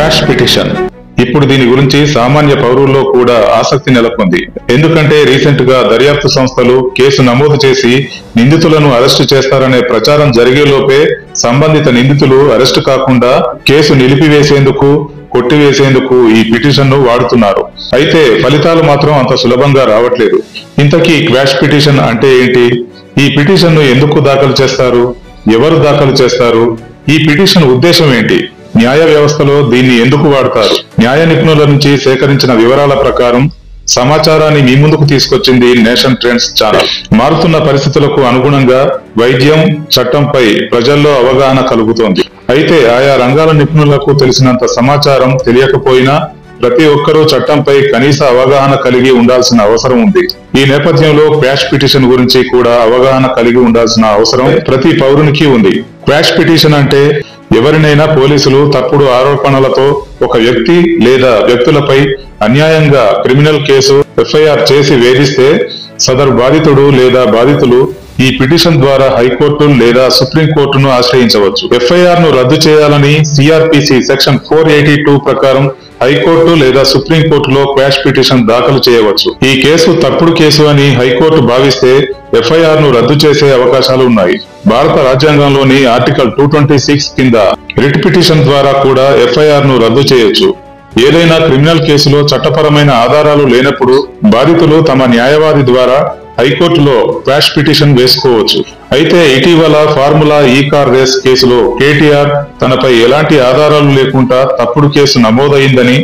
Quash petition. ఇప్పుడు దీని గురించి సామాన్య పౌరుల్లో కూడా ఆసక్తి నెలకొంది. ఎందుకంటే రీసెంట్ గా దర్యాప్తు సంస్థలు కేసు నమోదు చేసి నిందితులను అరెస్టు చేస్తారనే ప్రచారం జరిగేలోపే సంబంధిత నిందితులు అరెస్టు కాకుండా కేసు నిలిపివేసేందుకు, కొట్టివేసేందుకు ఈ పిటిషన్ ను వాడుతున్నారు. అయితే ఫలితాలు మాత్రం అంత సులభంగా రావట్లేదు. ఇంతకీ క్వాష్ పిటిషన్ అంటే ఏంటి? ఈ పిటిషన్ ను ఎందుకు దాఖలు చేస్తారు? ఎవరు దాఖలు చేస్తారు? ఈ పిటిషన్ ఉద్దేశం ఏంటి? న్యాయ వ్యవస్థలో దీన్ని ఎందుకు వాడతారు? న్యాయ నిపుణుల నుంచి సేకరించిన వివరాల ప్రకారం సమాచారాన్ని మీ ముందుకు తీసుకొచ్చింది నేషన్ ట్రెండ్స్ ఛానల్. మారుతున్న పరిస్థితులకు అనుగుణంగా వైద్యం, చట్టంపై ప్రజల్లో అవగాహన కలుగుతోంది. అయితే ఆయా రంగాల నిపుణులకు తెలిసినంత సమాచారం తెలియకపోయినా ప్రతి ఒక్కరూ చట్టంపై కనీస అవగాహన కలిగి ఉండాల్సిన అవసరం ఉంది. ఈ నేపథ్యంలో క్వాష్ పిటిషన్ గురించి కూడా అవగాహన కలిగి ఉండాల్సిన అవసరం ప్రతి పౌరునికి ఉంది. క్వాష్ పిటిషన్ అంటే ఎవరినైనా పోలీసులు తప్పుడు ఆరోపణలతో ఒక వ్యక్తి లేదా వ్యక్తులపై అన్యాయంగా క్రిమినల్ కేసు ఎఫ్ఐఆర్ చేసి వేధిస్తే సదరు బాధితుడు లేదా బాధితులు ఈ పిటిషన్ ద్వారా హైకోర్టు లేదా సుప్రీంకోర్టును ఆశ్రయించవచ్చు. ఎఫ్ఐఆర్ ను రద్దు చేయాలని సిఆర్పిసి సెక్షన్ 482 ప్రకారం హైకోర్టు లేదా సుప్రీంకోర్టులో క్వాష్ పిటిషన్ దాఖలు చేయవచ్చు. ఈ కేసు తప్పుడు కేసు అని హైకోర్టు భావిస్తే ఎఫ్ఐఆర్ ను రద్దు చేసే అవకాశాలు ఉన్నాయి. భారత రాజ్యాంగంలోని ఆర్టికల్ 226 కింద రిట్ పిటిషన్ ద్వారా కూడా ఎఫ్ఐఆర్ ను రద్దు చేయొచ్చు. ఏదైనా క్రిమినల్ కేసులో చట్టపరమైన ఆధారాలు లేనప్పుడు బాధితులు తమ న్యాయవాది ద్వారా హైకోర్టులో క్వాష్ పిటిషన్ వేసుకోవచ్చు. అయితే ఇటీవల ఫార్ములా ఈ కార్ రేస్ కేసులో కేటీఆర్ తనపై ఎలాంటి ఆధారాలు లేకుండా తప్పుడు కేసు నమోదైందని,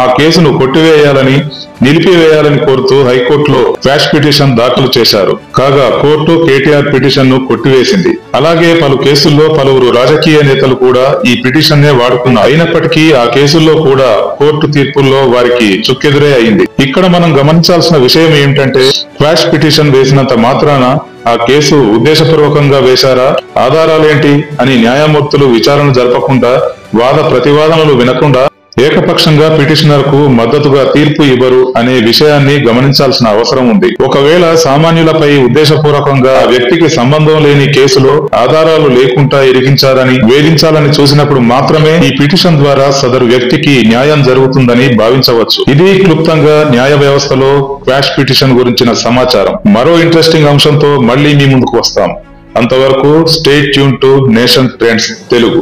ఆ కేసును కొట్టివేయాలని, నిలిపివేయాలని కోరుతూ హైకోర్టులో క్వాష్ పిటిషన్ దాఖలు చేశారు. కాగా కోర్టు కేటీఆర్ పిటిషన్ ను కొట్టివేసింది. అలాగే పలు కేసుల్లో పలువురు రాజకీయ నేతలు కూడా ఈ పిటిషన్ నే వాడుకున్నారు. అయినప్పటికీ ఆ కేసుల్లో కూడా కోర్టు తీర్పుల్లో వారికి చుక్కెదురే అయింది. ఇక్కడ మనం గమనించాల్సిన విషయం ఏమిటంటే క్వాష్ పిటిషన్ వేసినంత మాత్రాన ఆ కేసు ఉద్దేశపూర్వకంగా వేశారా, ఆధారాలేంటి అని న్యాయమూర్తులు విచారణ జరపకుండా, వాద ప్రతివాదనలు వినకుండా ఏకపక్షంగా పిటిషనర్ కు మద్దతుగా తీర్పు ఇవ్వరు అనే విషయాన్ని గమనించాల్సిన అవసరం ఉంది. ఒకవేళ సామాన్యులపై ఉద్దేశపూర్వకంగా ఆ వ్యక్తికి సంబంధం లేని కేసులో ఆధారాలు లేకుండా ఇరికించాలని, వేధించాలని చూసినప్పుడు మాత్రమే ఈ పిటిషన్ ద్వారా సదరు వ్యక్తికి న్యాయం జరుగుతుందని భావించవచ్చు. ఇది క్లుప్తంగా న్యాయ వ్యవస్థలో క్వాష్ పిటిషన్ గురించిన సమాచారం. మరో ఇంట్రెస్టింగ్ అంశంతో మళ్లీ మీ ముందుకు వస్తాం. అంతవరకు stay tune to nation trends Telugu.